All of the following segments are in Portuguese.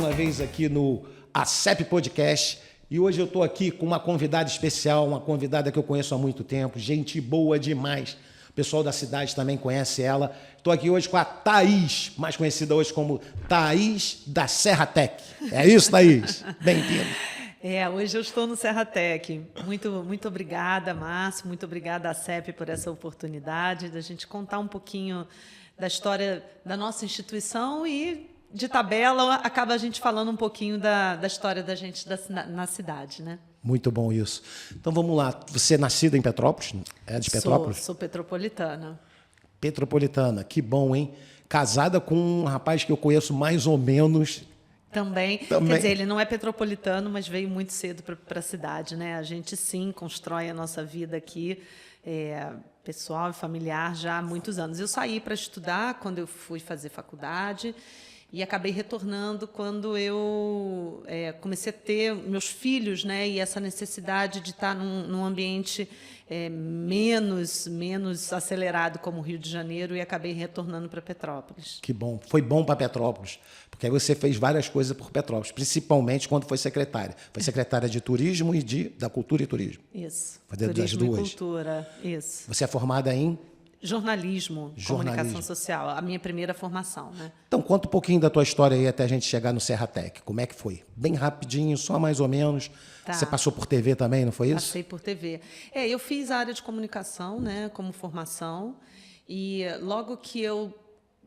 uma vez aqui no ACEP Podcast e hoje eu estou aqui com uma convidada especial, uma convidada que eu conheço há muito tempo, gente boa demais. O pessoal da cidade também conhece ela. Estou aqui hoje com a Thaís, mais conhecida hoje como Thaís da Serratec. É isso, Thaís? Bem-vinda. Hoje eu estou no Serratec. Muito obrigada, Márcio, muito obrigada à CEP por essa oportunidade da gente contar um pouquinho da história da nossa instituição e, de tabela, acaba a gente falando um pouquinho da história da gente na cidade, né? Muito bom isso. Então vamos lá. Você é nascida em Petrópolis? É de Petrópolis? Sou petropolitana. Petropolitana, que bom, hein? Casada com um rapaz que eu conheço mais ou menos. Também. Quer dizer, ele não é petropolitano, mas veio muito cedo para a cidade, né? A gente, sim, constrói a nossa vida aqui, pessoal e familiar, já há muitos anos. Eu saí para estudar quando eu fui fazer faculdade e acabei retornando quando eu comecei a ter meus filhos, né? E essa necessidade de estar num ambiente menos acelerado como o Rio de Janeiro, e acabei retornando para Petrópolis. Que bom. Foi bom para Petrópolis, porque aí você fez várias coisas por Petrópolis, principalmente quando foi secretária. Foi secretária de Turismo e da Cultura e Turismo. Isso. Foi dentro das duas. E cultura, isso. Você é formada em? Jornalismo, comunicação social, a minha primeira formação, né? Então, conta um pouquinho da tua história aí até a gente chegar no Serratec. Como é que foi? Bem rapidinho, só mais ou menos. Tá. Você passou por TV também, não foi isso? Passei por TV. Eu fiz a área de comunicação, né, como formação, e logo que eu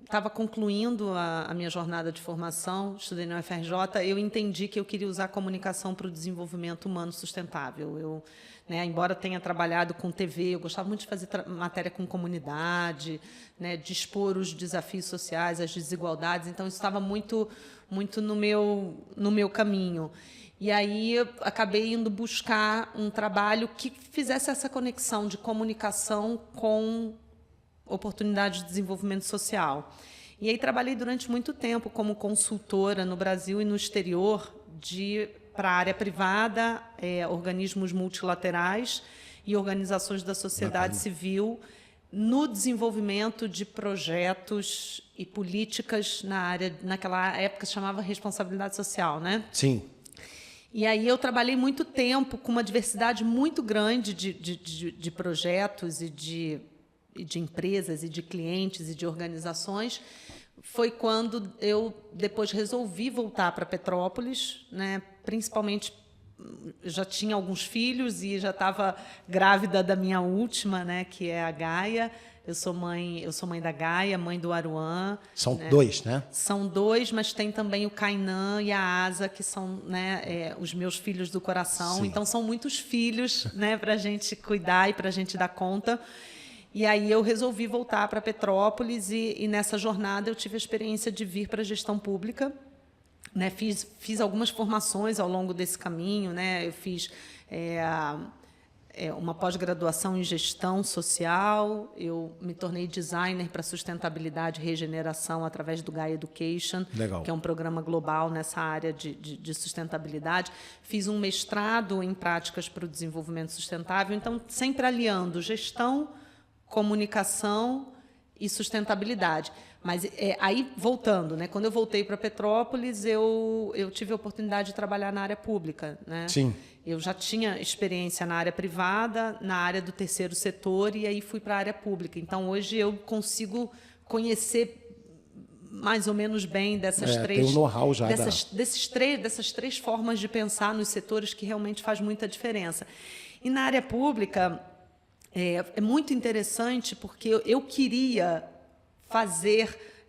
estava concluindo a minha jornada de formação, estudei na UFRJ, eu entendi que eu queria usar a comunicação para o desenvolvimento humano sustentável. Embora tenha trabalhado com TV, eu gostava muito de fazer matéria com comunidade, né, de expor os desafios sociais, as desigualdades, então isso estava muito no meu caminho. E aí eu acabei indo buscar um trabalho que fizesse essa conexão de comunicação com oportunidade de desenvolvimento social. E aí trabalhei durante muito tempo como consultora no Brasil e no exterior para a área privada, organismos multilaterais e organizações da sociedade civil no desenvolvimento de projetos e políticas na área, naquela época se chamava responsabilidade social, né? Sim. E aí eu trabalhei muito tempo com uma diversidade muito grande de projetos e de empresas e de clientes e de organizações. Foi quando eu depois resolvi voltar para Petrópolis, né? Principalmente já tinha alguns filhos e já estava grávida da minha última, né? Que é a Gaia. Eu sou mãe da Gaia, mãe do Aruan. São dois, né? São dois, mas tem também o Kainan e a Asa, que são, né, os meus filhos do coração. Sim. Então são muitos filhos, né, para a gente cuidar e para a gente dar conta. E aí eu resolvi voltar para Petrópolis e nessa jornada eu tive a experiência de vir para a gestão pública, né? Fiz algumas formações ao longo desse caminho, né? Eu fiz uma pós-graduação em gestão social, eu me tornei designer para sustentabilidade e regeneração através do Gaia Education, Legal. Que é um programa global nessa área de sustentabilidade. Fiz um mestrado em práticas para o desenvolvimento sustentável, então sempre aliando gestão, comunicação e sustentabilidade. Mas aí, voltando, né, quando eu voltei para Petrópolis, eu tive a oportunidade de trabalhar na área pública, né? Sim. Eu já tinha experiência na área privada, na área do terceiro setor, e aí fui para a área pública. Então, hoje eu consigo conhecer mais ou menos bem dessas três... Tem um know-how já. Dessas três formas de pensar nos setores que realmente faz muita diferença. E na área pública... É muito interessante porque eu queria fazer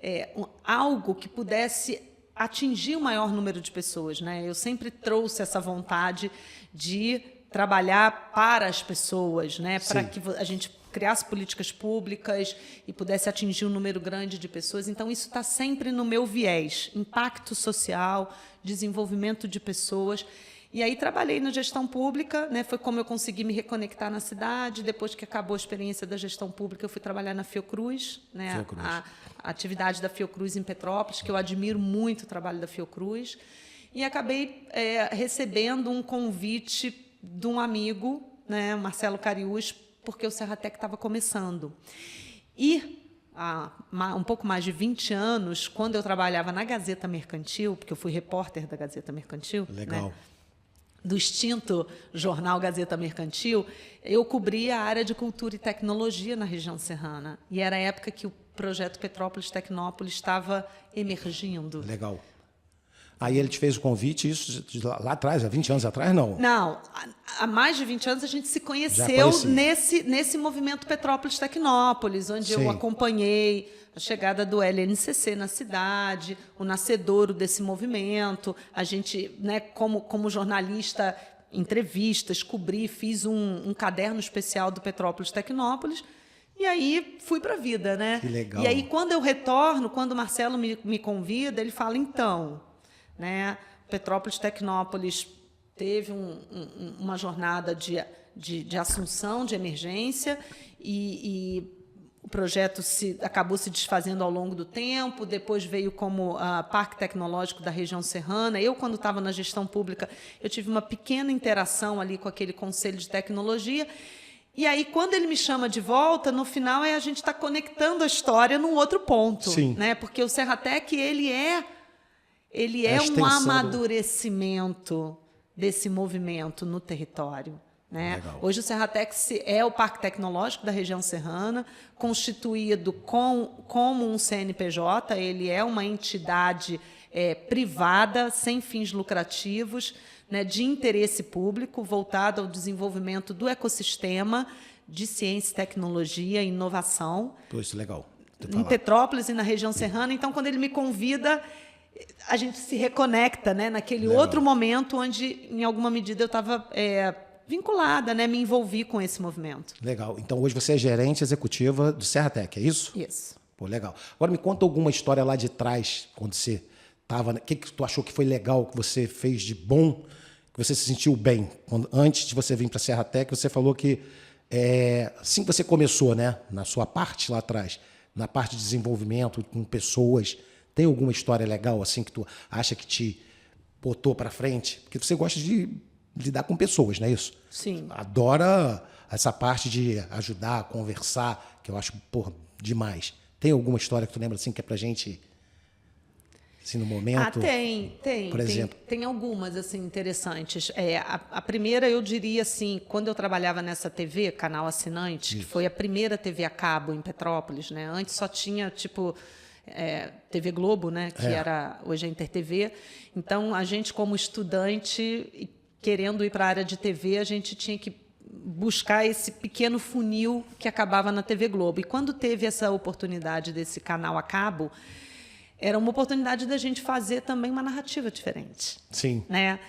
algo que pudesse atingir o maior número de pessoas, né? Eu sempre trouxe essa vontade de trabalhar para as pessoas, né? Para que a gente criasse políticas públicas e pudesse atingir um número grande de pessoas. Então, isso está sempre no meu viés. Impacto social, desenvolvimento de pessoas. E aí trabalhei na gestão pública, né? Foi como eu consegui me reconectar na cidade. Depois que acabou a experiência da gestão pública, eu fui trabalhar na Fiocruz, né? Fiocruz. A atividade da Fiocruz em Petrópolis, que eu admiro muito o trabalho da Fiocruz. E acabei recebendo um convite de um amigo, né? Marcelo Cariús, porque o Serratec estava começando. E um pouco mais de 20 anos, quando eu trabalhava na Gazeta Mercantil, porque eu fui repórter da Gazeta Mercantil, Legal. né, do extinto jornal Gazeta Mercantil, eu cobria a área de cultura e tecnologia na região serrana. E era a época que o projeto Petrópolis Tecnópolis estava emergindo. Legal. Aí ele te fez o convite, isso lá atrás, há 20 anos atrás, não? Não, há mais de 20 anos a gente se conheceu nesse movimento Petrópolis Tecnópolis, onde eu acompanhei a chegada do LNCC na cidade, o nascedouro desse movimento. A gente, né, como jornalista, entrevistas, cobri, fiz um caderno especial do Petrópolis Tecnópolis. E aí fui para a vida, né? Que legal. E aí, quando eu retorno, quando o Marcelo me convida, ele fala, então, né, Petrópolis Tecnópolis teve uma jornada de assunção, de emergência, e o projeto acabou se desfazendo ao longo do tempo, depois veio como Parque Tecnológico da região serrana. Eu, quando estava na gestão pública, eu tive uma pequena interação ali com aquele Conselho de Tecnologia. E aí, quando ele me chama de volta, no final a gente está conectando a história num outro ponto. Sim. Né? Porque o Serratec, ele é um amadurecimento desse movimento no território. Né? Hoje o Serratec é o Parque Tecnológico da região serrana, constituído como um CNPJ, ele é uma entidade privada, sem fins lucrativos, né, de interesse público, voltado ao desenvolvimento do ecossistema de ciência, tecnologia e inovação. Isso é legal. Em Petrópolis e na região serrana. Então, quando ele me convida, a gente se reconecta, né, naquele outro momento onde, em alguma medida, eu estava vinculada, né, me envolvi com esse movimento. Legal. Então, hoje você é gerente executiva do Serratec, é isso? Isso. Pô, legal. Agora, me conta alguma história lá de trás, quando você estava... O que tu achou que foi legal, que você fez de bom, que você se sentiu bem? Antes de você vir para a Serratec, você falou que assim que você começou, né, na sua parte lá atrás, na parte de desenvolvimento com pessoas, tem alguma história legal assim que tu acha que te botou para frente? Porque você gosta de lidar com pessoas, não é isso? Sim. Adora essa parte de ajudar, conversar, que eu acho, demais. Tem alguma história que tu lembra assim que é pra gente, assim, no momento? Tem. Por exemplo? Tem algumas, assim, interessantes. A primeira, eu diria assim, quando eu trabalhava nessa TV, Canal Assinante, que foi a primeira TV a cabo em Petrópolis, né? Antes só tinha, tipo... TV Globo, né, que era hoje a InterTV. Então, a gente, como estudante, querendo ir para a área de TV, a gente tinha que buscar esse pequeno funil que acabava na TV Globo. E quando teve essa oportunidade desse canal a cabo, era uma oportunidade da gente fazer também uma narrativa diferente. Sim. Né?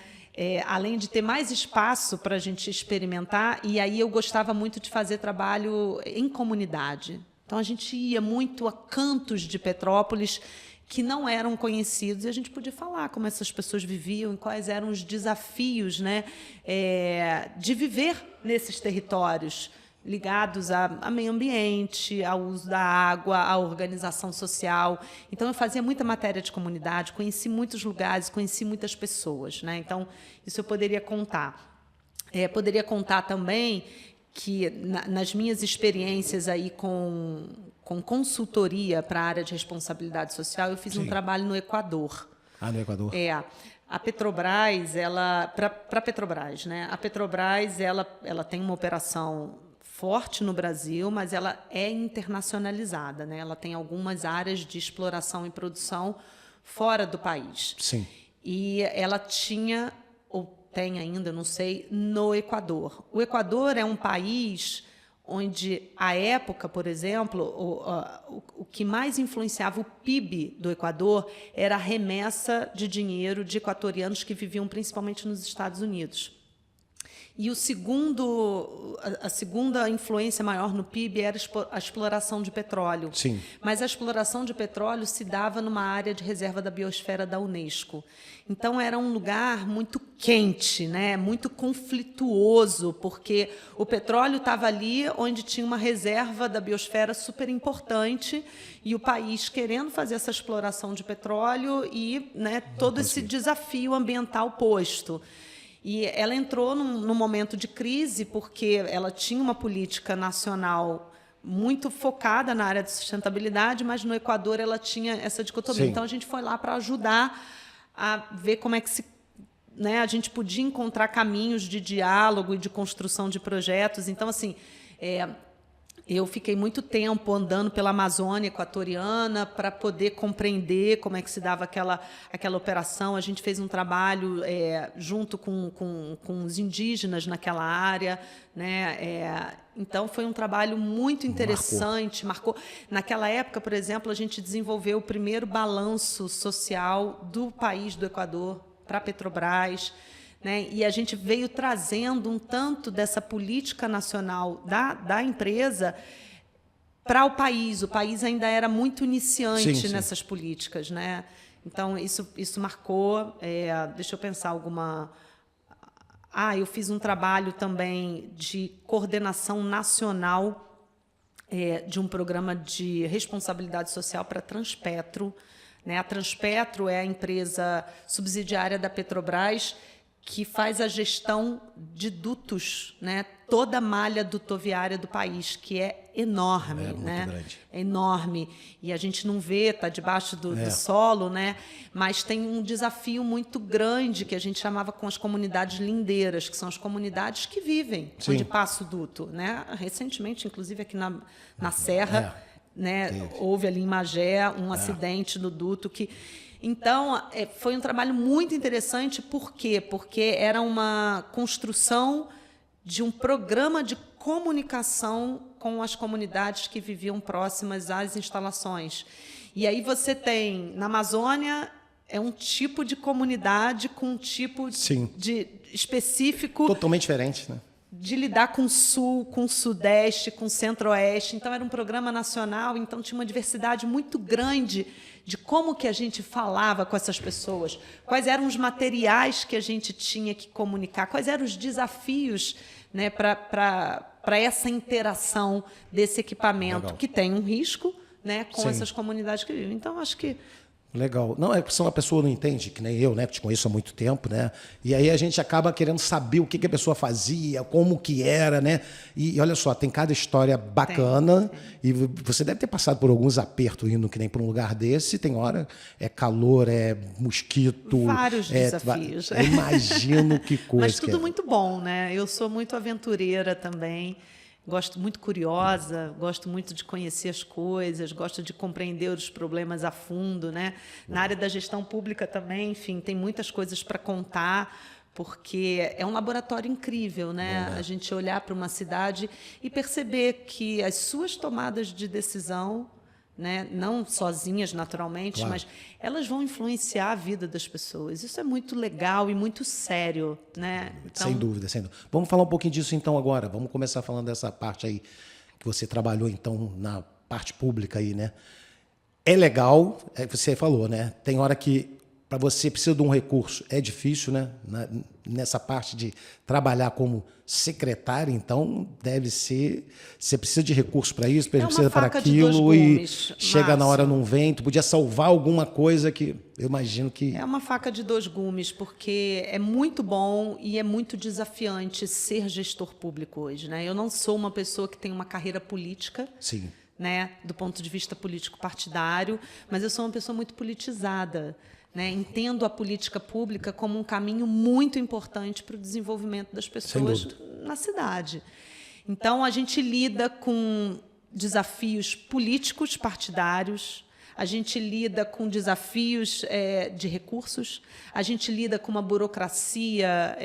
Além de ter mais espaço para a gente experimentar, e aí eu gostava muito de fazer trabalho em comunidade. Então, a gente ia muito a cantos de Petrópolis que não eram conhecidos, e a gente podia falar como essas pessoas viviam, quais eram os desafios, né, de viver nesses territórios ligados a meio ambiente, ao uso da água, à organização social. Então, eu fazia muita matéria de comunidade, conheci muitos lugares, conheci muitas pessoas. Né? Então, isso eu poderia contar. Poderia contar também que, nas minhas experiências aí com consultoria para a área de responsabilidade social, eu fiz um trabalho no Equador. Ah, no Equador. A Petrobras, para a Petrobras, né? A Petrobras, ela tem uma operação forte no Brasil, mas ela é internacionalizada, né? Ela tem algumas áreas de exploração e produção fora do país. Sim. E ela tinha, ou tem ainda, não sei, no Equador. O Equador é um país onde, à época, por exemplo, o que mais influenciava o PIB do Equador era a remessa de dinheiro de equatorianos que viviam principalmente nos Estados Unidos. E a segunda influência maior no PIB era a exploração de petróleo. Sim. Mas a exploração de petróleo se dava numa área de reserva da biosfera da Unesco. Então, era um lugar muito quente, né? Muito conflituoso, porque o petróleo estava ali onde tinha uma reserva da biosfera super importante, e o país querendo fazer essa exploração de petróleo e, né, todo esse desafio ambiental posto. E ela entrou num momento de crise, porque ela tinha uma política nacional muito focada na área de sustentabilidade, mas no Equador ela tinha essa dicotomia. Sim. Então, a gente foi lá para ajudar a ver como é que a gente podia encontrar caminhos de diálogo e de construção de projetos. Então, assim, eu fiquei muito tempo andando pela Amazônia equatoriana para poder compreender como é que se dava aquela operação. A gente fez um trabalho junto com os indígenas naquela área, né? Então, foi um trabalho muito interessante. Marcou. Naquela época, por exemplo, a gente desenvolveu o primeiro balanço social do país do Equador para a Petrobras, né? E a gente veio trazendo um tanto dessa política nacional da empresa para o país. O país ainda era muito iniciante nessas políticas, né? Então, isso marcou. Deixa eu pensar alguma... eu fiz um trabalho também de coordenação nacional de um programa de responsabilidade social para a Transpetro, né? A Transpetro é a empresa subsidiária da Petrobras que faz a gestão de dutos, né? Toda a malha dutoviária do país, que é enorme. Muito grande. É enorme. E a gente não vê, está debaixo do solo, né? Mas tem um desafio muito grande que a gente chamava com as comunidades lindeiras, que são as comunidades que vivem onde passa o duto, né? Recentemente, inclusive aqui na Serra, né? Houve ali em Magé um acidente no duto que... Então, foi um trabalho muito interessante. Por quê? Porque era uma construção de um programa de comunicação com as comunidades que viviam próximas às instalações. E aí você tem, na Amazônia, um tipo de comunidade com um tipo de específico... Totalmente diferente, né? De lidar com o Sul, com o Sudeste, com o Centro-Oeste. Então, era um programa nacional, então tinha uma diversidade muito grande de como que a gente falava com essas pessoas, quais eram os materiais que a gente tinha que comunicar, quais eram os desafios, né, para essa interação desse equipamento, que tem um risco, né, com essas comunidades que vivem. Então, acho que... Legal. Não, se uma pessoa não entende, que nem eu, né, que te conheço há muito tempo, né? E aí a gente acaba querendo saber o que a pessoa fazia, como que era, né? E olha só, tem cada história bacana. E você deve ter passado por alguns apertos indo que nem para um lugar desse. Tem hora, é calor, é mosquito. Vários desafios. Imagino que coisa. Mas tudo muito bom, né? Eu sou muito aventureira também. Gosto muito curiosa, gosto muito de conhecer as coisas, gosto de compreender os problemas a fundo, né? Na área da gestão pública também, enfim, tem muitas coisas para contar, porque é um laboratório incrível, né? A gente olhar para uma cidade e perceber que as suas tomadas de decisão, né, não sozinhas naturalmente, mas elas vão influenciar a vida das pessoas. Isso é muito legal e muito sério, né? Então... Sem dúvida, sem dúvida. Vamos falar um pouquinho disso então agora. Vamos começar falando dessa parte aí que você trabalhou então na parte pública aí, né? É legal, você falou, né? Tem hora que para você precisa de um recurso, é difícil, né? Nessa parte de trabalhar como secretária, então deve ser... Você precisa de recurso para isso, precisa para aquilo, e chega na hora não vem. Tu podia salvar alguma coisa que eu imagino que... É uma faca de dois gumes, porque é muito bom e é muito desafiante ser gestor público hoje, né? Eu não sou uma pessoa que tem uma carreira política, né, do ponto de vista político-partidário, mas eu sou uma pessoa muito politizada. Né? Entendo a política pública como um caminho muito importante para o desenvolvimento das pessoas na cidade. Então, a gente lida com desafios políticos partidários, a gente lida com desafios de recursos, a gente lida com uma burocracia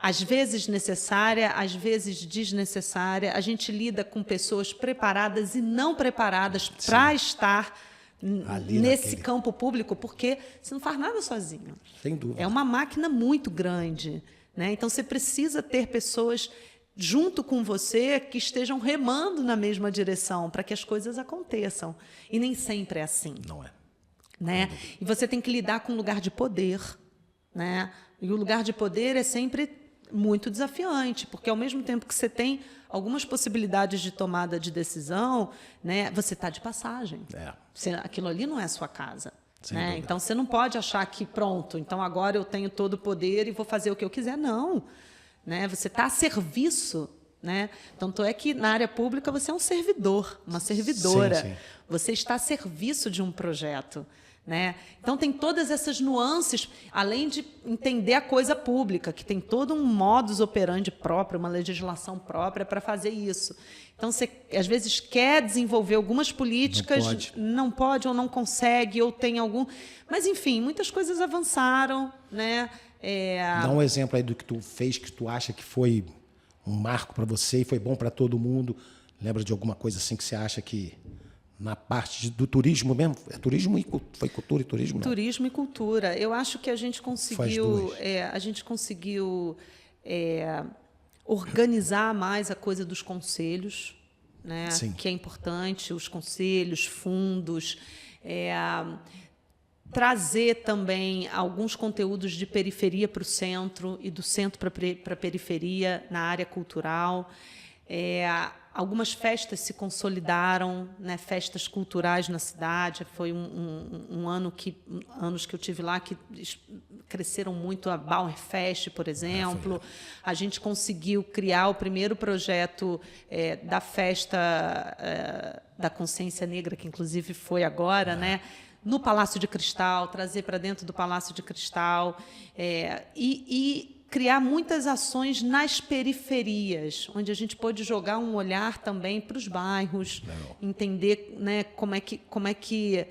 às vezes necessária, às vezes desnecessária, a gente lida com pessoas preparadas e não preparadas para estar nesse campo público, porque você não faz nada sozinho. Sem dúvida. É uma máquina muito grande, né? Então, você precisa ter pessoas junto com você que estejam remando na mesma direção para que as coisas aconteçam. E nem sempre é assim. Não é. Né? E você tem que lidar com um lugar de poder, né? E o lugar de poder é sempre muito desafiante, porque ao mesmo tempo que você tem algumas possibilidades de tomada de decisão, né, você está de passagem. Aquilo ali não é a sua casa. Né? Então, você não pode achar que, pronto, então agora eu tenho todo o poder e vou fazer o que eu quiser. Não. Né? Você está a serviço né? Tanto é que na área pública você é um servidor, uma servidora. Sim. Você está a serviço de um projeto, né? Então tem todas essas nuances, além de entender a coisa pública, que tem todo um modus operandi próprio, uma legislação própria para fazer isso. Então você às vezes quer desenvolver algumas políticas, não pode ou não consegue, ou tem algum... Mas, enfim, muitas coisas avançaram, né? Dá um exemplo aí do que tu fez, que tu acha que foi um marco para você e foi bom para todo mundo. Lembra de alguma coisa assim que você acha que na parte do turismo mesmo? É turismo e foi cultura e turismo? Não. Turismo e cultura. Eu acho que a gente conseguiu, organizar mais a coisa dos conselhos, né? Sim. Que é importante, os conselhos, fundos, trazer também alguns conteúdos de periferia para o centro e do centro para a periferia na área cultural. Algumas festas se consolidaram, né, festas culturais na cidade. Foi anos que eu tive lá que cresceram muito, a Bauerfest, por exemplo. A gente conseguiu criar o primeiro projeto da festa da consciência negra, que inclusive foi agora, né, no Palácio de Cristal, trazer para dentro do Palácio de Cristal e criar muitas ações nas periferias, onde a gente pôde jogar um olhar também para os bairros, entender, né, como é que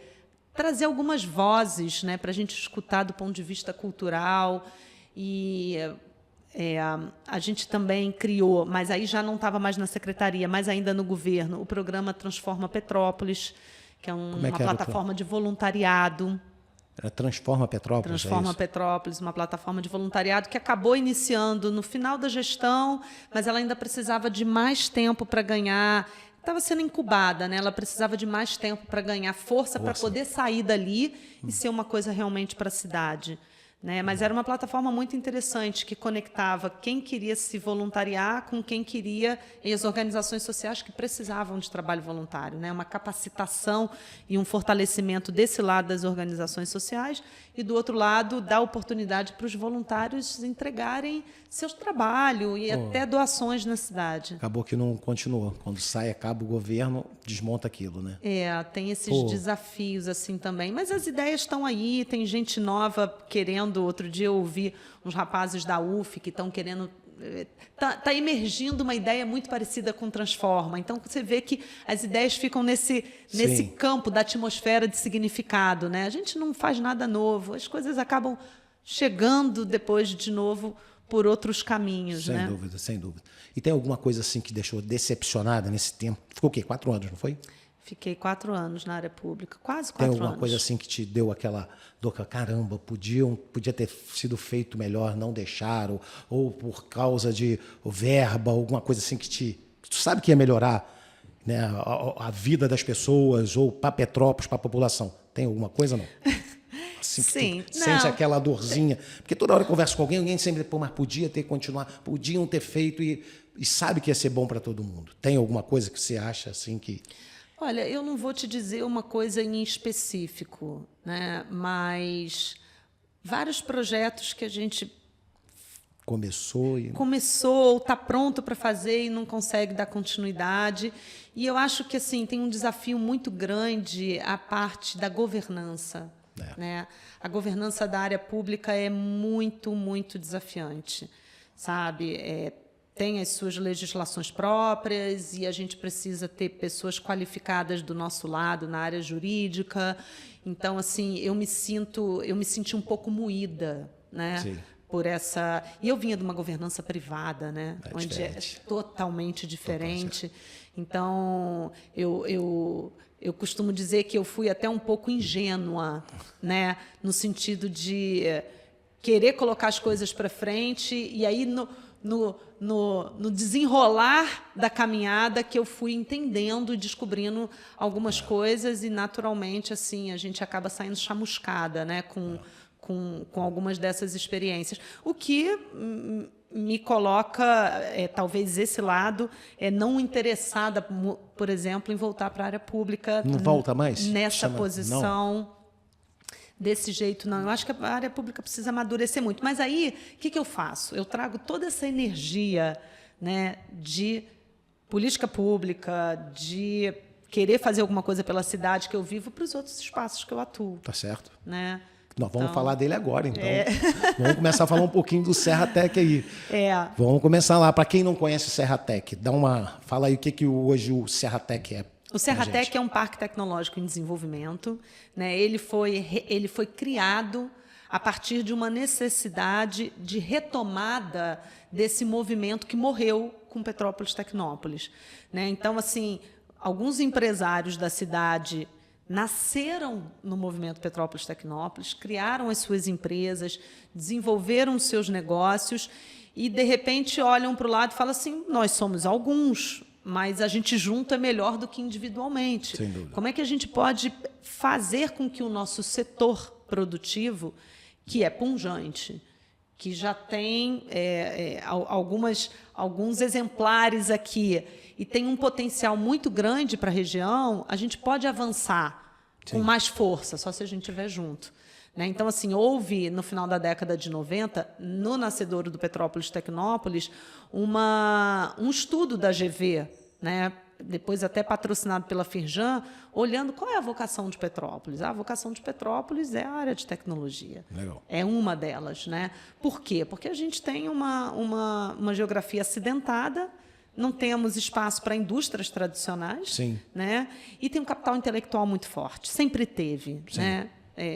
trazer algumas vozes, né, para a gente escutar do ponto de vista cultural. E a gente também criou, mas aí já não estava mais na secretaria, mas ainda no governo, o programa Transforma Petrópolis, que é uma plataforma de voluntariado. Transforma Petrópolis. Transforma Petrópolis, uma plataforma de voluntariado que acabou iniciando no final da gestão, mas ela ainda precisava de mais tempo para ganhar. Estava sendo incubada, né? Ela precisava de mais tempo para ganhar força para poder sair dali e ser uma coisa realmente para a cidade, né? Mas era uma plataforma muito interessante que conectava quem queria se voluntariar com quem queria e as organizações sociais que precisavam de trabalho voluntário, né? Uma capacitação e um fortalecimento desse lado das organizações sociais e, do outro lado, dar oportunidade para os voluntários entregarem seu trabalho e até doações na cidade. Acabou que não continuou. Quando sai, acaba o governo, desmonta aquilo, né? Tem esses desafios assim também. Mas as ideias estão aí, tem gente nova querendo. Outro dia eu ouvi uns rapazes da UF que estão querendo... Está emergindo uma ideia muito parecida com Transforma. Então, você vê que as ideias ficam nesse campo da atmosfera de significado, né? A gente não faz nada novo. As coisas acabam chegando depois, de novo, por outros caminhos. Sem dúvida, sem dúvida. E tem alguma coisa assim que deixou decepcionada nesse tempo? Ficou o quê? 4 anos, não foi? Fiquei 4 anos na área pública, quase 4 anos. Tem alguma coisa assim que te deu aquela dor, caramba, podia ter sido feito melhor, não deixaram, ou por causa de verba, alguma coisa assim que tu sabe que ia melhorar, né, a vida das pessoas, ou para Petrópolis, para a população? Tem alguma coisa, não? Assim, sim. Sente aquela dorzinha. Porque toda hora que eu converso com alguém sempre, mas podia ter continuado, podiam ter feito, e sabe que ia ser bom para todo mundo. Tem alguma coisa que você acha assim que... Olha, eu não vou te dizer uma coisa em específico, né? Mas vários projetos que a gente começou, está pronto para fazer e não consegue dar continuidade. E eu acho que assim tem um desafio muito grande a parte da governança, né? A governança da área pública é muito, muito desafiante, sabe? Tem as suas legislações próprias e a gente precisa ter pessoas qualificadas do nosso lado na área jurídica. Então, assim, eu me senti um pouco moída, né? Sim. Por essa... E eu vinha de uma governança privada, né? Onde diferente. é totalmente diferente. Então, eu costumo dizer que eu fui até um pouco ingênua, né? No sentido de querer colocar as coisas para frente e aí no desenrolar da caminhada que eu fui entendendo e descobrindo algumas coisas e, naturalmente, assim, a gente acaba saindo chamuscada, né, com algumas dessas experiências. O que me coloca, talvez, esse lado, não interessada, por exemplo, em voltar para a área pública. Não volta mais? Nessa posição... Não. Desse jeito, não. Eu acho que a área pública precisa amadurecer muito. Mas aí, o que eu faço? Eu trago toda essa energia né, de política pública, de querer fazer alguma coisa pela cidade que eu vivo para os outros espaços que eu atuo. Tá certo. Né? Nós vamos falar dele agora, então. Vamos começar a falar um pouquinho do Serratec aí. Vamos começar lá. Para quem não conhece o Serratec, fala aí o que hoje o Serratec é. O Serratec é um parque tecnológico em desenvolvimento, né? Ele foi criado a partir de uma necessidade de retomada desse movimento que morreu com Petrópolis Tecnópolis, né? Então, assim, alguns empresários da cidade nasceram no movimento Petrópolis Tecnópolis, criaram as suas empresas, desenvolveram os seus negócios e, de repente, olham para o lado e falam assim, nós somos alguns, mas a gente junto é melhor do que individualmente. Sem dúvida. Como é que a gente pode fazer com que o nosso setor produtivo, que é pungente, que já tem alguns exemplares aqui e tem um potencial muito grande para a região, a gente pode avançar com mais força, só se a gente estiver junto. Né? Então, assim, houve, no final da década de 90, no nascedouro do Petrópolis Tecnópolis, um estudo da GV, né? Depois até patrocinado pela Firjan, olhando qual é a vocação de Petrópolis. A vocação de Petrópolis é a área de tecnologia. Legal. É uma delas. Né? Por quê? Porque a gente tem uma geografia acidentada, não temos espaço para indústrias tradicionais, Sim. Né? E tem um capital intelectual muito forte, sempre teve. Né?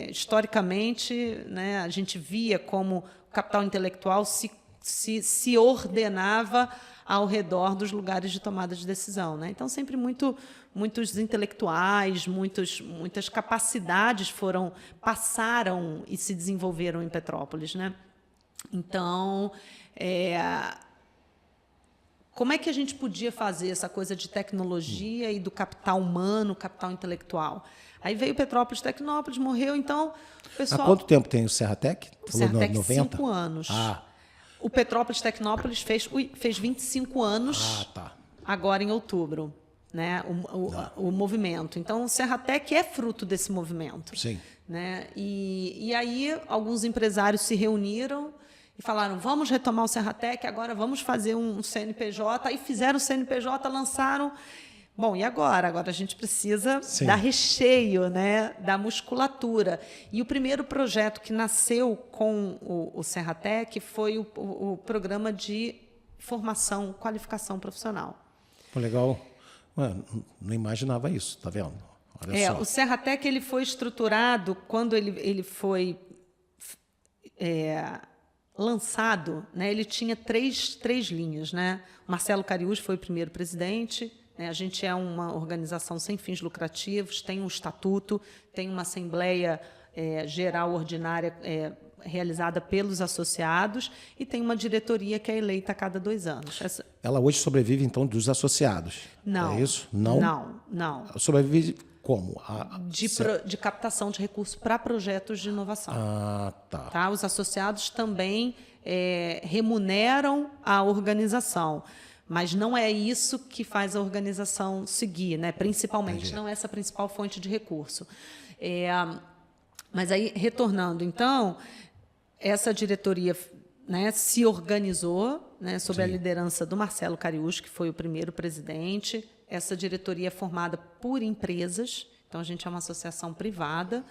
Historicamente, né, a gente via como o capital intelectual se ordenava ao redor dos lugares de tomada de decisão. Né? Então, sempre muitos intelectuais, muitas capacidades passaram e se desenvolveram em Petrópolis. Né? Então, como é que a gente podia fazer essa coisa de tecnologia e do capital humano, capital intelectual? Aí veio Petrópolis Tecnópolis, morreu, então o pessoal... Há quanto tempo tem o Serratec? O Serratec, 90? 5 anos. Ah. O Petrópolis Tecnópolis fez 25 anos agora em outubro, né? O movimento. Então, o Serratec é fruto desse movimento. Sim. Né? E aí, alguns empresários se reuniram e falaram, vamos retomar o Serratec, agora vamos fazer um CNPJ. Aí fizeram o CNPJ, lançaram... Bom, e agora? Agora a gente precisa dar recheio, né, da musculatura. E o primeiro projeto que nasceu com o Serratec foi o programa de formação, qualificação profissional. Legal. Ué, não imaginava isso, tá vendo? Olha só. O Serratec ele foi estruturado quando ele foi lançado, né, ele tinha três linhas. Né? O Marcelo Cariús foi o primeiro presidente. A gente é uma organização sem fins lucrativos, tem um estatuto, tem uma assembleia geral ordinária realizada pelos associados e tem uma diretoria que é eleita a cada 2 anos. Ela hoje sobrevive, então, dos associados? Não. É isso? Não? Não. Sobrevive como? De captação de recursos para projetos de inovação. Tá. Os associados também remuneram a organização. Mas não é isso que faz a organização seguir, né? Principalmente. Entendi. Não é essa a principal fonte de recurso. Mas aí, retornando, então, essa diretoria, né, se organizou, né, sob a liderança do Marcelo Cariús, que foi o primeiro presidente. Essa diretoria é formada por empresas, então a gente é uma associação privada.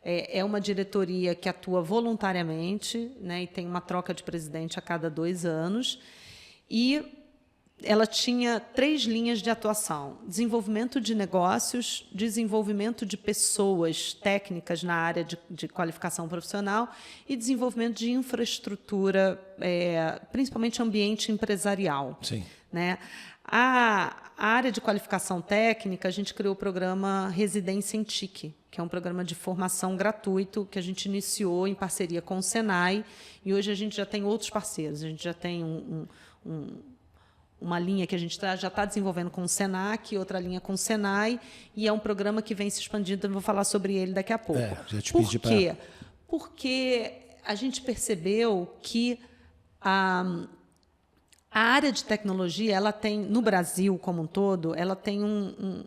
É uma diretoria que atua voluntariamente, né, e tem uma troca de presidente a cada 2 anos. E ela tinha 3 linhas de atuação: desenvolvimento de negócios, desenvolvimento de pessoas técnicas na área de qualificação profissional e desenvolvimento de infraestrutura, principalmente ambiente empresarial. Sim. Né? A área de qualificação técnica, a gente criou o programa Residência em TIC, que é um programa de formação gratuito que a gente iniciou em parceria com o Senai, e hoje a gente já tem outros parceiros. A gente já tem uma linha que a gente já está desenvolvendo com o Senac, outra linha com o Senai, e é um programa que vem se expandindo, eu vou falar sobre ele daqui a pouco. Já te pedi Por quê? Porque a gente percebeu que a área de tecnologia, ela tem, no Brasil como um todo, ela tem um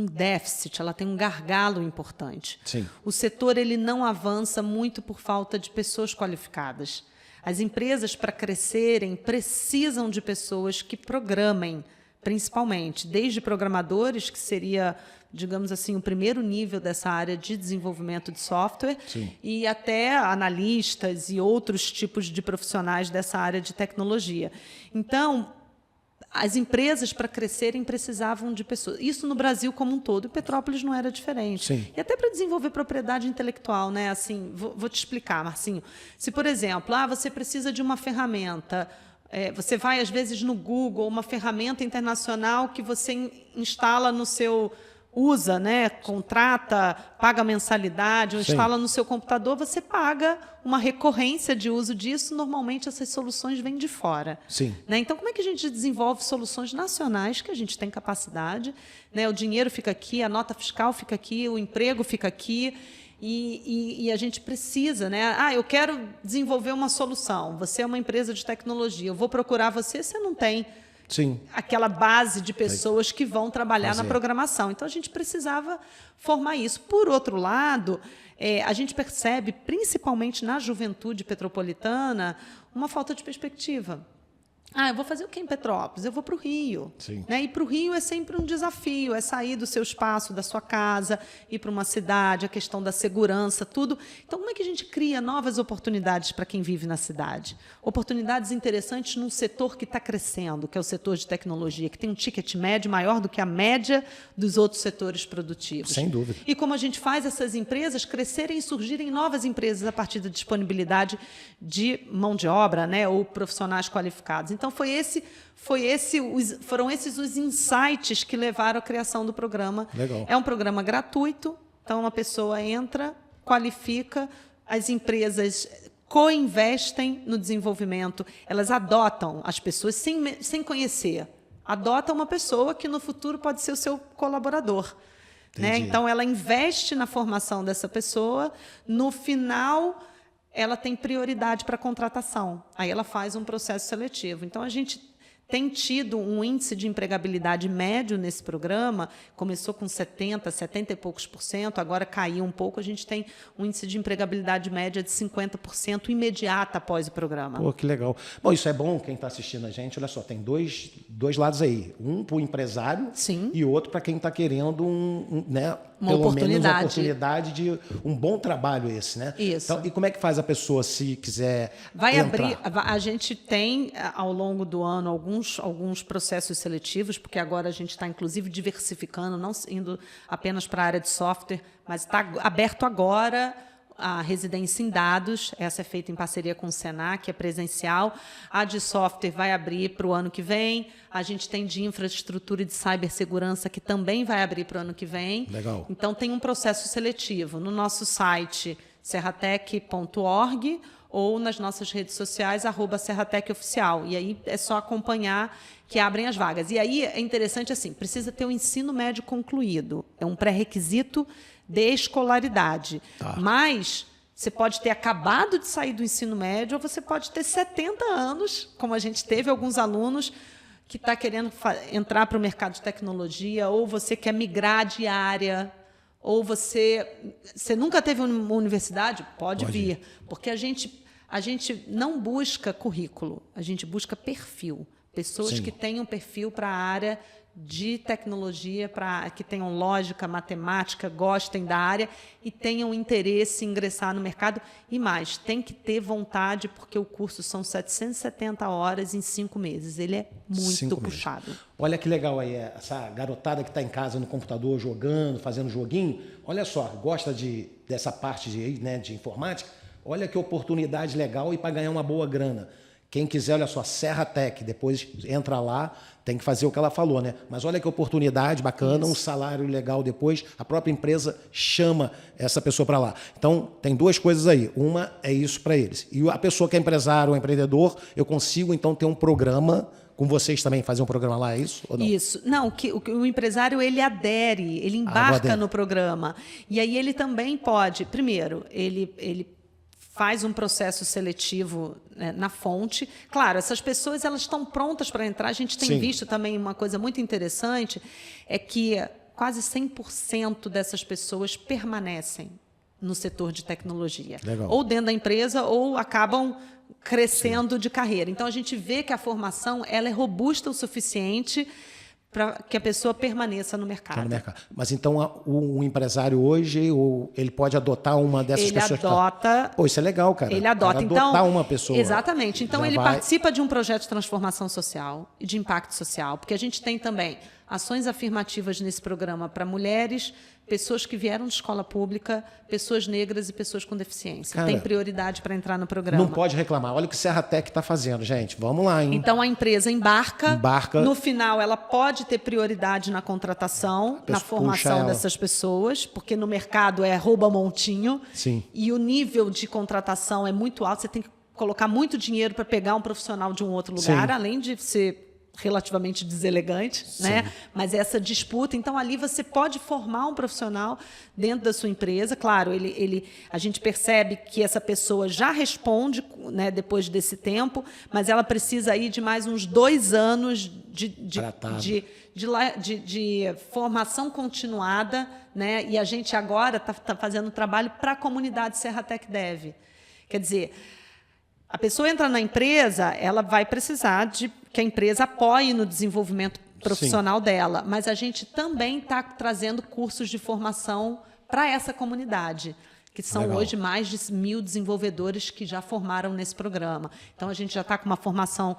déficit, ela tem um gargalo importante. Sim. O setor ele não avança muito por falta de pessoas qualificadas. As empresas, para crescerem, precisam de pessoas que programem, principalmente, desde programadores, que seria, digamos assim, o primeiro nível dessa área de desenvolvimento de software, Sim. e até analistas e outros tipos de profissionais dessa área de tecnologia. Então, as empresas, para crescerem, precisavam de pessoas. Isso no Brasil como um todo. E Petrópolis não era diferente. Sim. E até para desenvolver propriedade intelectual, né? Assim, vou te explicar, Marcinho. Se, por exemplo, você precisa de uma ferramenta, você vai, às vezes, no Google, uma ferramenta internacional que você instala no seu... usa, né, contrata, paga mensalidade, ou instala no seu computador, você paga uma recorrência de uso disso. Normalmente, essas soluções vêm de fora. Sim. Né? Então, como é que a gente desenvolve soluções nacionais que a gente tem capacidade? Né? O dinheiro fica aqui, a nota fiscal fica aqui, o emprego fica aqui, e a gente precisa, né? Eu quero desenvolver uma solução. Você é uma empresa de tecnologia, eu vou procurar você não tem... Sim. aquela base de pessoas que vão trabalhar na programação. Então, a gente precisava formar isso. Por outro lado, a gente percebe, principalmente na juventude petropolitana, uma falta de perspectiva. Eu vou fazer o quê em Petrópolis? Eu vou para o Rio. Sim. Né? E para o Rio é sempre um desafio, é sair do seu espaço, da sua casa, ir para uma cidade, a questão da segurança, tudo. Então, como é que a gente cria novas oportunidades para quem vive na cidade? Oportunidades interessantes num setor que está crescendo, que é o setor de tecnologia, que tem um ticket médio maior do que a média dos outros setores produtivos. Sem dúvida. E como a gente faz essas empresas crescerem e surgirem novas empresas a partir da disponibilidade de mão de obra, né, ou profissionais qualificados. Então, foram esses os insights que levaram à criação do programa. Legal. É um programa gratuito, então uma pessoa entra, qualifica, as empresas co-investem no desenvolvimento, elas adotam as pessoas sem conhecer. Adota uma pessoa que no futuro pode ser o seu colaborador. Né? Então, ela investe na formação dessa pessoa, no final... ela tem prioridade para a contratação. Aí ela faz um processo seletivo. Então, a gente tem tido um índice de empregabilidade médio nesse programa, começou com 70 e poucos por cento, agora caiu um pouco, a gente tem um índice de empregabilidade média de 50% imediata após o programa. Pô, que legal. Bom, isso é bom, quem está assistindo a gente, olha só, tem dois lados aí. Um para o empresário. Sim. E outro para quem está querendo uma pelo oportunidade. menos uma oportunidade de um bom trabalho esse, né? Isso. Então, e como é que faz a pessoa se quiser Vai entrar? abrir, a gente tem, ao longo do ano, alguns processos seletivos, porque agora a gente está, inclusive, diversificando, não indo apenas para a área de software, mas está aberto agora a residência em dados. Essa é feita em parceria com o Senac, é presencial. A de software vai abrir para o ano que vem. A gente tem de infraestrutura e de cibersegurança, que também vai abrir para o ano que vem. Legal. Então, tem um processo seletivo no nosso site, serratec.org, ou nas nossas redes sociais, @serratec-oficial. E aí é só acompanhar que abrem as vagas. E aí é interessante, assim, precisa ter o ensino médio concluído. É um pré-requisito de escolaridade. Tá. Mas você pode ter acabado de sair do ensino médio, ou você pode ter 70 anos, como a gente teve alguns alunos que está querendo entrar para o mercado de tecnologia, ou você quer migrar de área, ou você nunca teve uma universidade, pode vir. Porque a gente não busca currículo, a gente busca perfil. Pessoas Sim. que tenham perfil para a área de tecnologia, que tenham lógica, matemática, gostem da área e tenham interesse em ingressar no mercado. E mais, tem que ter vontade, porque o curso são 770 horas em 5 meses. Ele é muito 5 meses. puxado. Olha que legal aí, essa garotada que está em casa no computador jogando, fazendo joguinho. Olha só, gosta dessa parte de informática? Olha que oportunidade legal e para ganhar uma boa grana. Quem quiser, olha só, Serratec, depois entra lá, tem que fazer o que ela falou, né? Mas olha que oportunidade bacana, um salário legal depois, a própria empresa chama essa pessoa para lá. Então, tem duas coisas aí. Uma é isso para eles. E a pessoa que é empresário ou empreendedor, eu consigo, então, ter um programa, com vocês também, fazer um programa lá, é isso? Ou não? Isso. Não, o empresário, ele adere, ele embarca no programa. E aí ele também pode, primeiro, ele faz um processo seletivo, né, na fonte. Claro, essas pessoas elas estão prontas para entrar. A gente tem Sim. visto também uma coisa muito interessante, é que quase 100% dessas pessoas permanecem no setor de tecnologia. Legal. Ou dentro da empresa, ou acabam crescendo de carreira. Então, a gente vê que a formação ela é robusta o suficiente para que a pessoa permaneça no mercado. Mas então o empresário hoje ele pode adotar uma dessas pessoas? Ele adota. Pô, isso é legal, cara. Ele adota. Cara, então, adotar uma pessoa. Exatamente. Então ele participa de um projeto de transformação social e de impacto social, porque a gente tem também ações afirmativas nesse programa para mulheres, pessoas que vieram de escola pública, pessoas negras e pessoas com deficiência. Cara, tem prioridade para entrar no programa. Não pode reclamar. Olha o que o Serratec está fazendo, gente. Vamos lá, hein? Então, a empresa embarca. No final, ela pode ter prioridade na contratação, na formação dessas pessoas, porque no mercado é rouba-montinho. Sim. E o nível de contratação é muito alto. Você tem que colocar muito dinheiro para pegar um profissional de um outro lugar, Sim. além de ser relativamente deselegante, né? Mas essa disputa, então ali você pode formar um profissional dentro da sua empresa. Claro, a gente percebe que essa pessoa já responde, né, depois desse tempo, mas ela precisa aí de mais uns 2 anos de formação continuada, né? E a gente agora está fazendo trabalho para a comunidade Serratec Dev. Quer dizer, a pessoa entra na empresa, ela vai precisar de que a empresa apoie no desenvolvimento profissional dela, mas a gente também está trazendo cursos de formação para essa comunidade, que são hoje mais de 1.000 desenvolvedores que já formaram nesse programa. Então, a gente já está com uma formação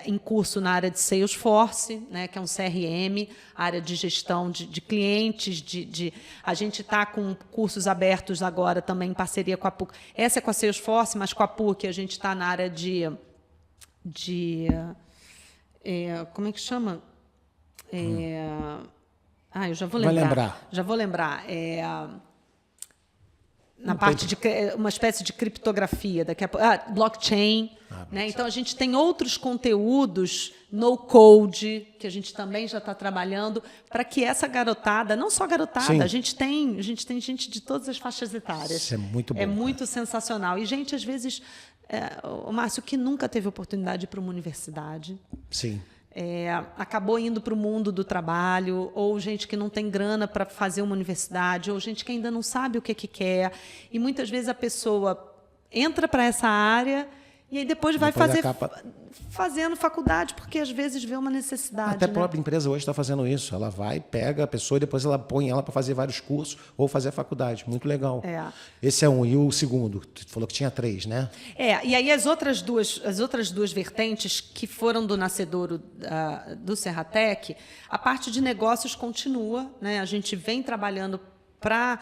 em curso na área de Salesforce, né, que é um CRM, área de gestão de clientes. A gente está com cursos abertos agora também em parceria com a PUC. Essa é com a Salesforce, mas com a PUC a gente está na área como é que chama? Eu já vou lembrar. Já vou lembrar. Na parte de uma espécie de criptografia, daqui a pouco, blockchain. Né? Então, a gente tem outros conteúdos, no-code, que a gente também já está trabalhando, para que essa garotada, não só garotada, a gente tem gente de todas as faixas etárias. Isso é muito bom. É muito sensacional. E gente, às vezes, o Márcio, que nunca teve oportunidade de ir para uma universidade. Sim. Acabou indo para o mundo do trabalho, ou gente que não tem grana para fazer uma universidade, ou gente que ainda não sabe o que quer. E muitas vezes a pessoa entra para essa área e aí depois vai fazendo faculdade, porque às vezes vê uma necessidade. Até a própria empresa hoje está fazendo isso. Ela vai, pega a pessoa e depois ela põe ela para fazer vários cursos ou fazer a faculdade. Muito legal. Esse é um. E o segundo? Tu falou que tinha 3, né? E aí as outras duas vertentes que foram do nascedouro do Serratec, a parte de negócios continua, né? A gente vem trabalhando para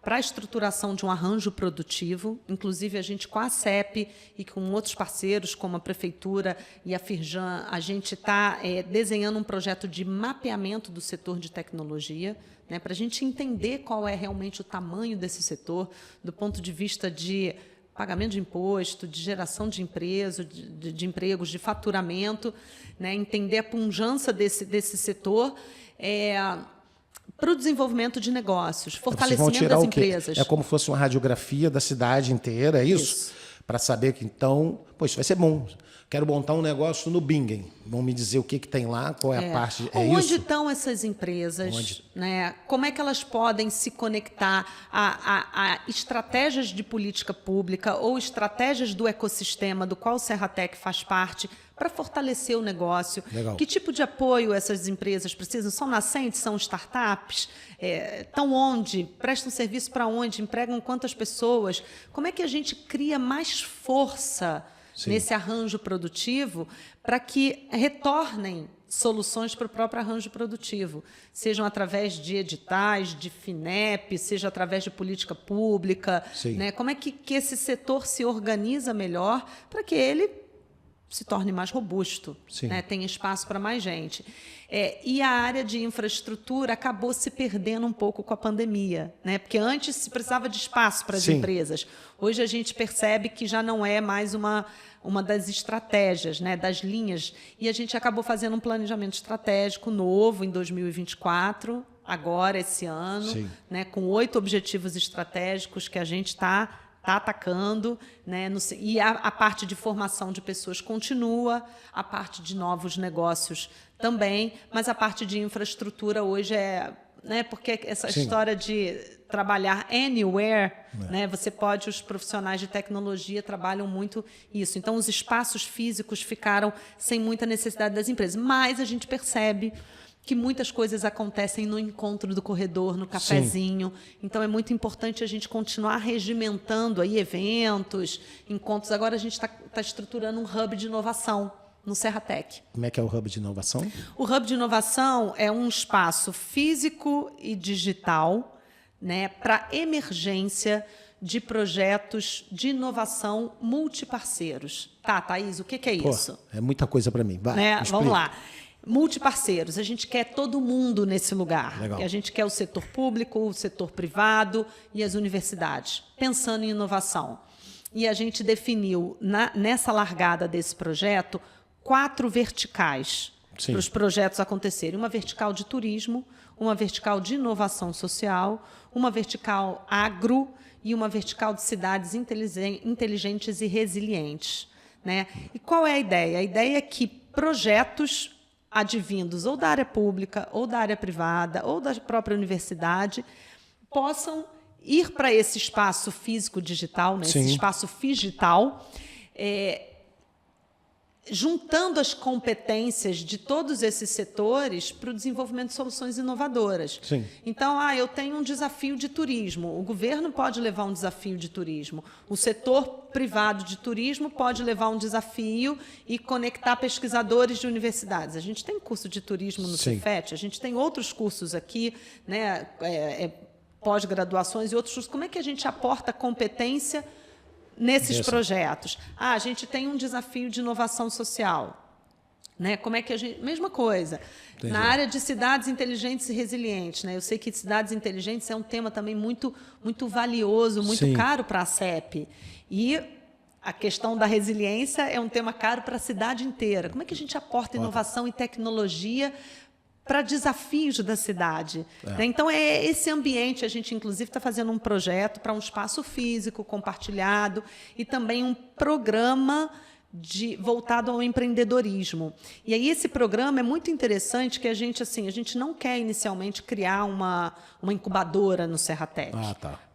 a estruturação de um arranjo produtivo, inclusive a gente com a CEP e com outros parceiros, como a Prefeitura e a Firjan, a gente está desenhando um projeto de mapeamento do setor de tecnologia, né, para a gente entender qual é realmente o tamanho desse setor, do ponto de vista de pagamento de imposto, de geração de empregos, de faturamento, né, entender a pujança desse setor, para o desenvolvimento de negócios, fortalecimento das empresas. É como se fosse uma radiografia da cidade inteira, é isso? Para saber que, então, isso vai ser bom. Quero montar um negócio no Bingen. Vão me dizer o que tem lá, qual é a parte... Onde estão essas empresas? Né? Como é que elas podem se conectar a estratégias de política pública ou estratégias do ecossistema do qual o Serratec faz parte para fortalecer o negócio? Que tipo de apoio essas empresas precisam? São nascentes? São startups? Estão onde? Prestam serviço para onde? Empregam quantas pessoas? Como é que a gente cria mais força nesse arranjo produtivo para que retornem soluções para o próprio arranjo produtivo, sejam através de editais, de FINEP, seja através de política pública, né? Como é que esse setor se organiza melhor para que ele se torne mais robusto, né? Tem espaço para mais gente. E a área de infraestrutura acabou se perdendo um pouco com a pandemia, né? Porque antes se precisava de espaço para as empresas. Hoje a gente percebe que já não é mais uma das estratégias, né, das linhas. E a gente acabou fazendo um planejamento estratégico novo em 2024, agora, esse ano, né, com 8 objetivos estratégicos que a gente está atacando, né? E a parte de formação de pessoas continua, a parte de novos negócios também, mas a parte de infraestrutura hoje né, porque essa história de trabalhar anywhere, né? Você pode, os profissionais de tecnologia trabalham muito isso. Então, os espaços físicos ficaram sem muita necessidade das empresas. Mas a gente percebe que muitas coisas acontecem no encontro do corredor, no cafezinho. Sim. Então, é muito importante a gente continuar regimentando aí eventos, encontros. Agora, a gente está estruturando um hub de inovação no Serratec. Como é que é o Hub de Inovação? O Hub de Inovação é um espaço físico e digital, né, para emergência de projetos de inovação multiparceiros. Tá, Thaís, o que é isso? É muita coisa para mim. Vai, né? Vamos lá. Multiparceiros. A gente quer todo mundo nesse lugar. Legal. A gente quer o setor público, o setor privado e as universidades, pensando em inovação. E a gente definiu, nessa largada desse projeto, 4 verticais para os projetos acontecerem. Uma vertical de turismo, uma vertical de inovação social, uma vertical agro e uma vertical de cidades inteligentes e resilientes. Né? E qual é a ideia? A ideia é que projetos advindos ou da área pública, ou da área privada, ou da própria universidade, possam ir para esse espaço físico-digital, né? Esse espaço figital, juntando as competências de todos esses setores para o desenvolvimento de soluções inovadoras. Sim. Então, eu tenho um desafio de turismo. O governo pode levar um desafio de turismo. O setor privado de turismo pode levar um desafio e conectar pesquisadores de universidades. A gente tem curso de turismo no Cefet, a gente tem outros cursos aqui, né, pós-graduações e outros cursos. Como é que a gente aporta competência nesses projetos? A gente tem um desafio de inovação social. Né? Como é que a gente... Mesma coisa. Entendi. Na área de cidades inteligentes e resilientes. Né? Eu sei que cidades inteligentes é um tema também muito, muito valioso, muito caro para a CEP. E a questão da resiliência é um tema caro para a cidade inteira. Como é que a gente aporta inovação e tecnologia para desafios da cidade? Né? Então, é esse ambiente. A gente, inclusive, está fazendo um projeto para um espaço físico compartilhado e também um programa voltado ao empreendedorismo. E aí esse programa é muito interessante, que a gente não quer inicialmente criar uma incubadora no Serratec.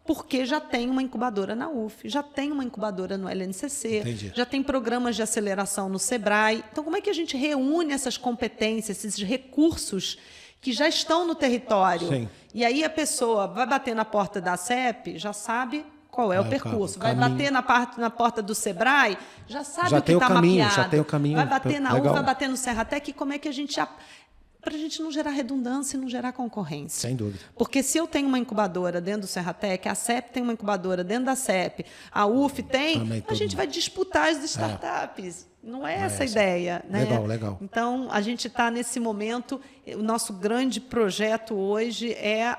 Porque já tem uma incubadora na UF, já tem uma incubadora no LNCC, Entendi. Já tem programas de aceleração no SEBRAE. Então, como é que a gente reúne essas competências, esses recursos que já estão no território? Sim. E aí a pessoa vai bater na porta da CEP, já sabe qual é o percurso. Vai bater na porta do SEBRAE, já sabe o que está mapeado. Já tem o caminho. Vai bater na UF, vai bater no Serratec. Como é que a gente... Para a gente não gerar redundância e não gerar concorrência. Sem dúvida. Porque se eu tenho uma incubadora dentro do Serratec, a CEP tem uma incubadora dentro da CEP, a UF tem, a gente vai disputar as startups. Não é essa a ideia. Né? Legal. Então, a gente está nesse momento, o nosso grande projeto hoje é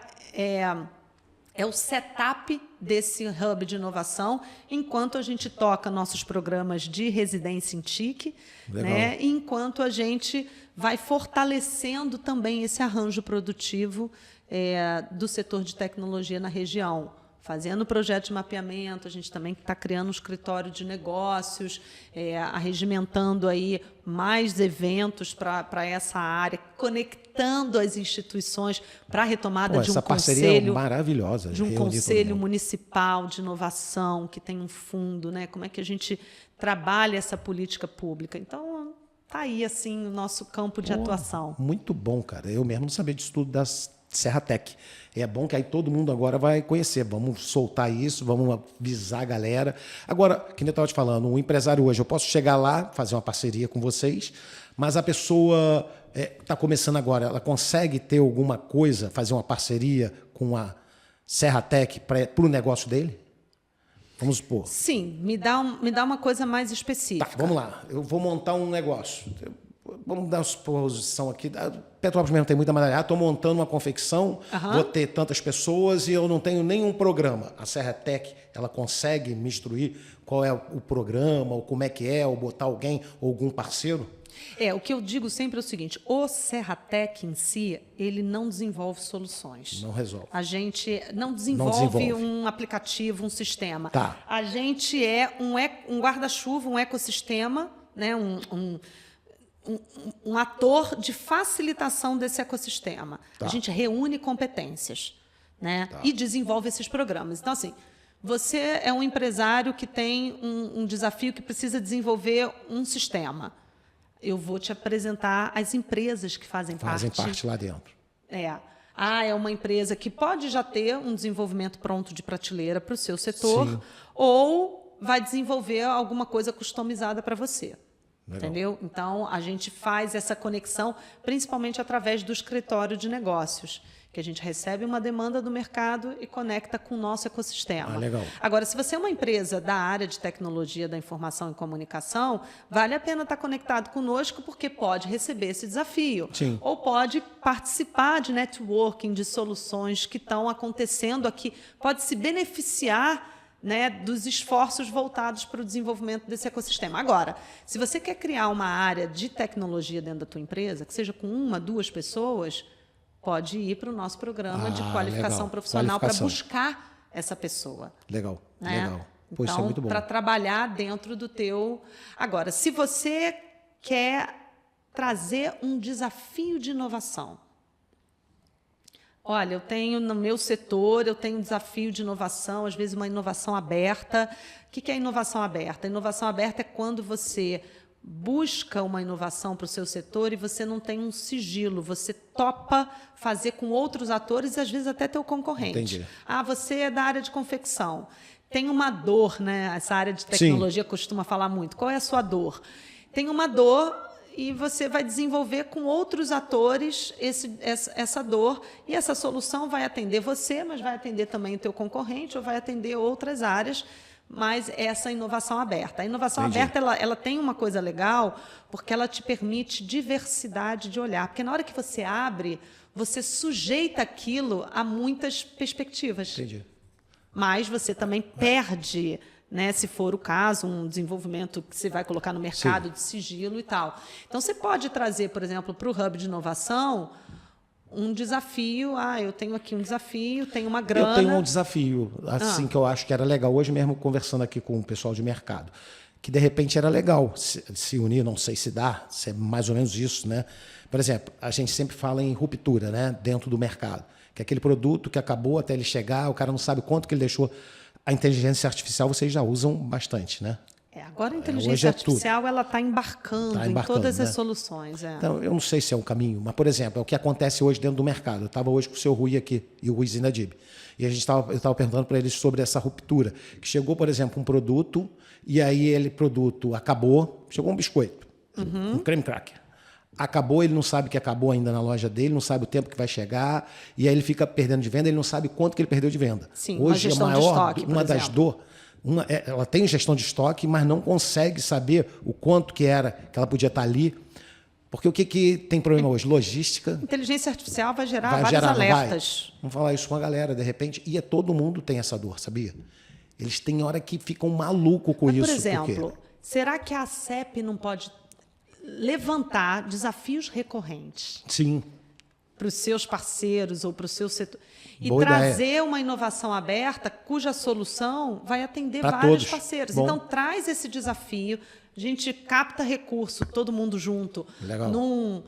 o setup desse hub de inovação, enquanto a gente toca nossos programas de residência em TIC, né? E enquanto a gente vai fortalecendo também esse arranjo produtivo do setor de tecnologia na região. Fazendo projeto de mapeamento, a gente também está criando um escritório de negócios, arregimentando aí mais eventos para essa área, conectando as instituições para a retomada de um conselho maravilhosa, de um conselho municipal de inovação que tem um fundo, né? Como é que a gente trabalha essa política pública? Então, está aí assim o nosso campo de atuação. Muito bom, cara. Eu mesmo não sabia disso tudo das Serratec. É bom que aí todo mundo agora vai conhecer. Vamos soltar isso, vamos avisar a galera. Agora, que nem eu estava te falando, um empresário hoje, eu posso chegar lá, fazer uma parceria com vocês, mas a pessoa está começando agora, ela consegue ter alguma coisa, fazer uma parceria com a Serratec para o negócio dele? Vamos supor. Sim, me dá uma coisa mais específica. Tá, vamos lá. Eu vou montar um negócio. Vamos dar uma suposição aqui. Petrópolis mesmo tem muita matéria. Estou montando uma confecção, vou ter tantas pessoas e eu não tenho nenhum programa. A Serratec, ela consegue me instruir qual é o programa, ou como é que é, ou botar alguém, ou algum parceiro? O que eu digo sempre é o seguinte, o Serratec em si, ele não desenvolve soluções. Não resolve. A gente não desenvolve um aplicativo, um sistema. Tá. A gente é um guarda-chuva, um ecossistema, né? Um ator de facilitação desse ecossistema. Tá. A gente reúne competências. né? E desenvolve esses programas. Então, assim, você é um empresário que tem um desafio que precisa desenvolver um sistema. Eu vou te apresentar as empresas que fazem parte lá dentro. É uma empresa que pode já ter um desenvolvimento pronto de prateleira para o seu setor, Sim. ou vai desenvolver alguma coisa customizada para você. Legal. Entendeu? Então, a gente faz essa conexão, principalmente através do escritório de negócios, que a gente recebe uma demanda do mercado e conecta com o nosso ecossistema. Legal. Agora, se você é uma empresa da área de tecnologia da informação e comunicação, vale a pena estar conectado conosco, porque pode receber esse desafio. Sim. Ou pode participar de networking, de soluções que estão acontecendo aqui, pode se beneficiar, né, dos esforços voltados para o desenvolvimento desse ecossistema. Agora, se você quer criar uma área de tecnologia dentro da tua empresa, que seja com 1, 2 pessoas, pode ir para o nosso programa de qualificação profissional para buscar essa pessoa. Legal, né? legal. Pô, então, isso é muito bom. Para trabalhar dentro do teu... Agora, se você quer trazer um desafio de inovação, olha, eu tenho no meu setor, eu tenho um desafio de inovação, às vezes uma inovação aberta. O que é inovação aberta? A inovação aberta é quando você busca uma inovação para o seu setor e você não tem um sigilo, você topa fazer com outros atores e, às vezes, até teu concorrente. Entendi. Você é da área de confecção. Tem uma dor, né? Essa área de tecnologia costuma falar muito. Qual é a sua dor? Tem uma dor e você vai desenvolver com outros atores essa dor, e essa solução vai atender você, mas vai atender também o teu concorrente, ou vai atender outras áreas, mas essa inovação aberta. A inovação aberta ela tem uma coisa legal, porque ela te permite diversidade de olhar. Porque na hora que você abre, você sujeita aquilo a muitas perspectivas. Entendi. Mas você também perde, né, se for o caso, um desenvolvimento que você vai colocar no mercado de sigilo e tal. Então, você pode trazer, por exemplo, para o Hub de Inovação, um desafio. Eu tenho aqui um desafio, tenho uma grana. Eu tenho um desafio, assim, que eu acho que era legal, hoje mesmo conversando aqui com o pessoal de mercado, que de repente era legal se unir, não sei se dá, se é mais ou menos isso, né? Por exemplo, a gente sempre fala em ruptura, né, dentro do mercado, que é aquele produto que acabou até ele chegar, o cara não sabe quanto que ele deixou. A inteligência artificial vocês já usam bastante, né? Agora a inteligência artificial ela está embarcando em todas as soluções. Então, eu não sei se é um caminho, mas, por exemplo, é o que acontece hoje dentro do mercado. Eu estava hoje com o seu Rui aqui e o Rui Zinadib. E eu estava perguntando para eles sobre essa ruptura. Que chegou, por exemplo, um produto, e aí produto acabou, chegou um biscoito, um creme cracker. Acabou, ele não sabe que acabou ainda na loja dele, não sabe o tempo que vai chegar, e aí ele fica perdendo de venda, ele não sabe quanto que ele perdeu de venda. Sim, hoje, uma gestão de estoque, uma das dores, ela tem gestão de estoque, mas não consegue saber o quanto que era, que ela podia estar ali. Porque o que tem problema hoje? Logística. Inteligência artificial vai gerar vários alertas. Vamos falar isso com a galera, de repente, e todo mundo tem essa dor, sabia? Eles têm hora que ficam malucos com isso. Por exemplo, será que a CEP não pode levantar desafios recorrentes? Sim. Para os seus parceiros ou para o seu setor. E Boa trazer ideia. Uma inovação aberta cuja solução vai atender pra vários todos. parceiros. Bom. Então, traz esse desafio, a gente capta recurso, todo mundo junto, Legal. numa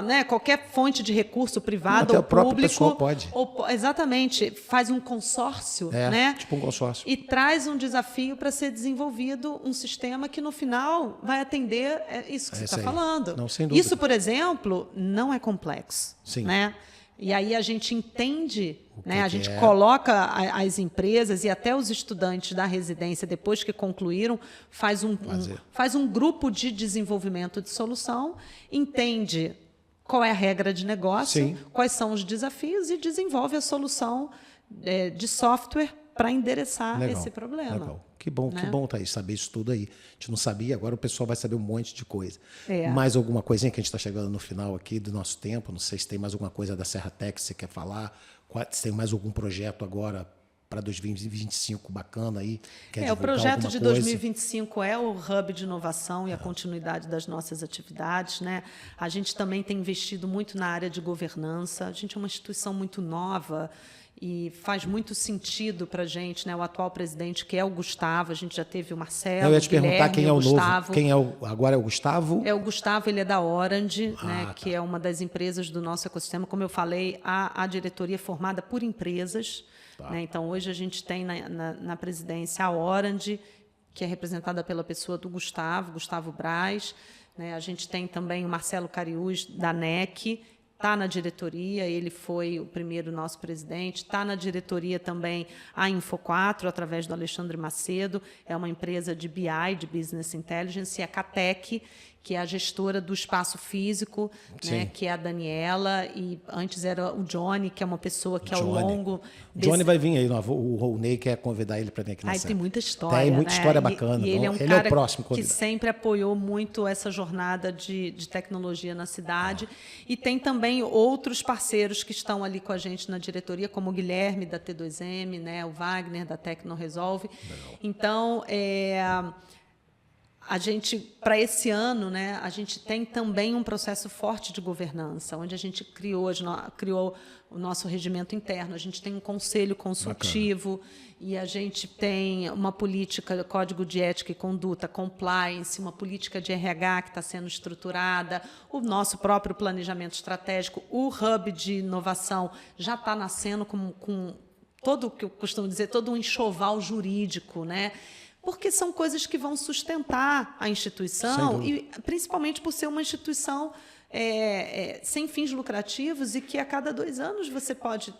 né, qualquer fonte de recurso privado Até ou o próprio público. pessoal pode. Exatamente, faz um consórcio, né? Tipo um consórcio. E traz um desafio para ser desenvolvido um sistema que, no final, vai atender isso que você está falando. Não, sem dúvida. Isso, por exemplo, não é complexo. Sim. Né? E aí a gente entende, né? A gente coloca as empresas e até os estudantes da residência, depois que concluíram, faz um grupo de desenvolvimento de solução, entende qual é a regra de negócio, Sim. quais são os desafios e desenvolve a solução de software para endereçar esse problema. Legal. Que bom, Thaís, saber isso tudo aí. A gente não sabia, agora o pessoal vai saber um monte de coisa. Mais alguma coisinha que a gente está chegando no final aqui do nosso tempo? Não sei se tem mais alguma coisa da Serra Tech que você quer falar. Se tem mais algum projeto agora para 2025 bacana aí? O projeto de 2025 é o Hub de Inovação e a continuidade das nossas atividades, né? A gente também tem investido muito na área de governança. A gente é uma instituição muito nova e faz muito sentido para a gente, né? O atual presidente, que é o Gustavo, a gente já teve o Marcelo, Eu ia te perguntar Guilherme, quem é o Gustavo. novo. Quem é agora é o Gustavo? É o Gustavo, ele é da Orange, né, tá. que é uma das empresas do nosso ecossistema. Como eu falei, a diretoria é formada por empresas. Tá. Né? Então, hoje a gente tem na presidência a Orange, que é representada pela pessoa do Gustavo Braz. Né? A gente tem também o Marcelo Cariús, da NEC, está na diretoria, ele foi o primeiro nosso presidente, está na diretoria também a Info4, através do Alexandre Macedo, é uma empresa de BI, de Business Intelligence, e a Catec, que é a gestora do espaço físico, né, que é a Daniela, e antes era o Johnny, que é uma pessoa que ao longo... Johnny vai vir aí, o Roney quer convidar ele para vir aqui na Tem muita história. Tem muita história né? bacana. E ele é um ele cara é o próximo que convidado. sempre apoiou muito essa jornada de tecnologia na cidade. E tem também outros parceiros que estão ali com a gente na diretoria, como o Guilherme, da T2M, né, o Wagner, da Tecnoresolve. Então, a gente, para esse ano, né, a gente tem também um processo forte de governança, onde a gente criou o nosso regimento interno, a gente tem um conselho consultivo. Bacana. E a gente tem uma política, código de ética e conduta, compliance, uma política de RH que está sendo estruturada, o nosso próprio planejamento estratégico, o hub de inovação já está nascendo com todo o que eu costumo dizer, todo um enxoval jurídico, né? Porque são coisas que vão sustentar a instituição, e principalmente por ser uma instituição sem fins lucrativos e que a cada 2 anos você pode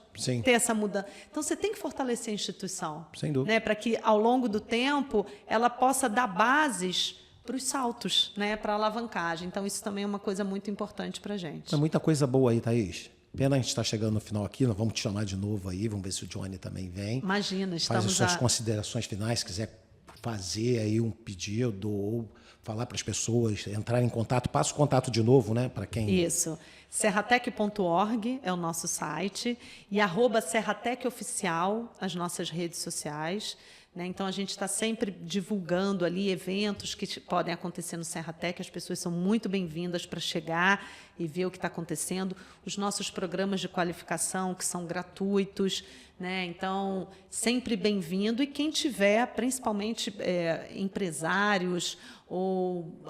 ter essa mudança. Então, você tem que fortalecer a instituição. Sem dúvida. Né, para que, ao longo do tempo, ela possa dar bases para os saltos, né, para a alavancagem. Então, isso também é uma coisa muito importante para a gente. É muita coisa boa aí, Thaís. Pena a gente estar chegando no final aqui, nós vamos te chamar de novo aí, vamos ver se o Johnny também vem. Imagina, faz as suas considerações finais, se quiser fazer aí um pedido ou falar para as pessoas entrarem em contato. Passa o contato de novo, né? Para quem... Isso. Serratec.org é o nosso site e @SerratecOficial as nossas redes sociais. Né? Então, a gente está sempre divulgando ali eventos que podem acontecer no Serratec. As pessoas são muito bem-vindas para chegar e ver o que está acontecendo. Os nossos programas de qualificação, que são gratuitos. Né? Então, sempre bem-vindo. E quem tiver, principalmente empresários ou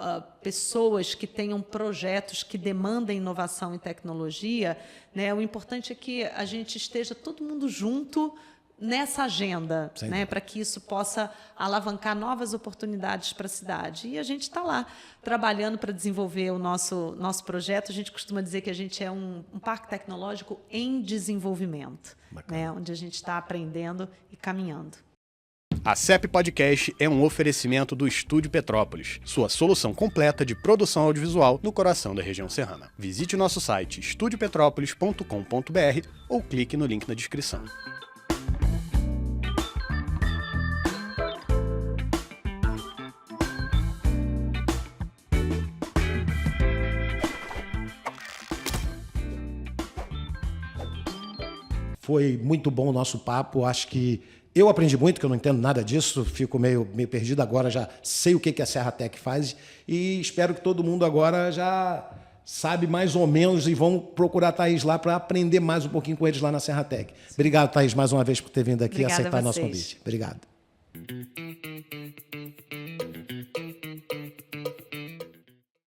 pessoas que tenham projetos que demandem inovação e tecnologia, né? O importante é que a gente esteja todo mundo junto nessa agenda, né, para que isso possa alavancar novas oportunidades para a cidade. E a gente está lá trabalhando para desenvolver o nosso projeto. A gente costuma dizer que a gente é um parque tecnológico em desenvolvimento, né, onde a gente está aprendendo e caminhando. A CEP Podcast é um oferecimento do Estúdio Petrópolis, sua solução completa de produção audiovisual no coração da região serrana. Visite o nosso site estudiopetropolis.com.br ou clique no link na descrição. Foi muito bom o nosso papo. Acho que eu aprendi muito, que eu não entendo nada disso, fico meio perdido agora, já sei o que a Serratec faz e espero que todo mundo agora já sabe mais ou menos e vão procurar a Thaís lá para aprender mais um pouquinho com eles lá na Serratec. Obrigado, Thaís, mais uma vez por ter vindo aqui e aceitar nosso convite. Obrigado.